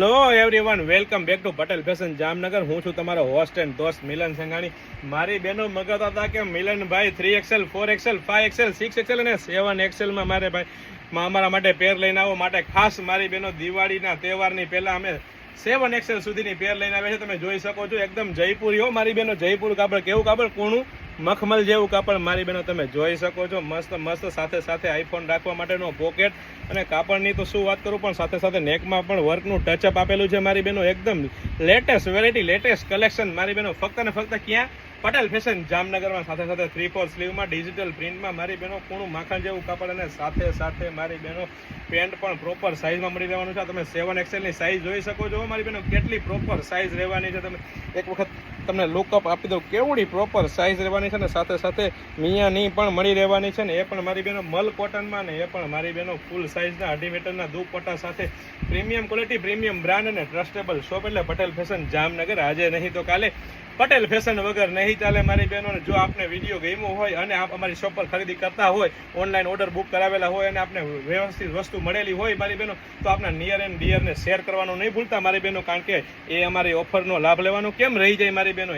Hello everyone, welcome back to Patel fashion Jamnagar. હું છું તમારો હોસ્ટ એન્ડ દોસ્ત મિલન સંઘાણી. મારી બહેનો મગાતા હતા કે મિલનભાઈ 3XL, 4XL, 5XL, 6XL અને 7XL માં મારે ભાઈ અમારા માટે પેર લઈને આવો. માટે ખાસ મારી બહેનો દિવાળીના તહેવારની પહેલા અમે 7XL સુધીની પેર લઈને આવે છે. તમે જોઈ શકો છો, એકદમ જયપુરી હો મારી બહેનો. જયપુર કાપડ, કેવું કાપડ, કૂણું મખમલ જેવું કાપડ મારી બહેનો તમે જોઈ શકો છો. મસ્ત મસ્ત, સાથે સાથે આઈફોન રાખવા માટેનો પોકેટ અને કાપડની તો શું વાત કરું, પણ સાથે સાથે નેકમાં પણ વર્કનું ટચઅપ આપેલું છે મારી બહેનો. એકદમ લેટેસ્ટ વેરાયટી, લેટેસ્ટ કલેક્શન મારી બહેનો. ફક્ત ને ફક્ત ક્યાં? પટેલ ફેશન જામનગરમાં. સાથે સાથે 3/4 સ્લીવમાં ડિજિટલ પ્રિન્ટમાં મારી બહેનો કૂણું માખણ જેવું કાપડ અને સાથે સાથે મારી બહેનો પેન્ટ પણ પ્રોપર સાઇઝમાં મળી રહેવાનું છે. તમે 7XL ની સાઇઝ જોઈ શકો છો મારી બહેનો, કેટલી પ્રોપર સાઇઝ રહેવાની છે. તમે એક વખત તમને લુકઅપ આપી દઉં, કેવડી પ્રોપર સાઇઝ રહેવાની છે ને સાથે સાથે મિયાની પણ મળી રહેવાની છે ને એ પણ મારી બહેનો મલ કોટનમાં ને એ પણ મારી બહેનો ફૂલ સાઇઝના 2.5 મીટરના દુપટ્ટા સાથે પ્રીમિયમ ક્વોલિટી, પ્રીમિયમ બ્રાન્ડ અને ટ્રસ્ટેબલ શોપ એટલે પટેલ ફેશન જામનગર. આજે નહીં તો કાલે પટેલ ફેશન વગર નહીં ચાલે મારી બહેનો. જો આપને વિડીયો ગમ્યો હોય અને આપ અમારી શોપ પર ખરીદી કરતા હોય, ઓનલાઈન ઓર્ડર બુક કરાવેલા હોય અને આપને વ્યવસ્થિત વસ્તુ મળેલી હોય મારી બહેનો, તો આપના નિયર એન્ડ ડિયરને શેર કરવાનું નહીં ભૂલતા મારી બહેનો, કારણ કે એ અમારી ઓફરનો લાભ લેવાનો કેમ રહી જાય મારી બહેનો.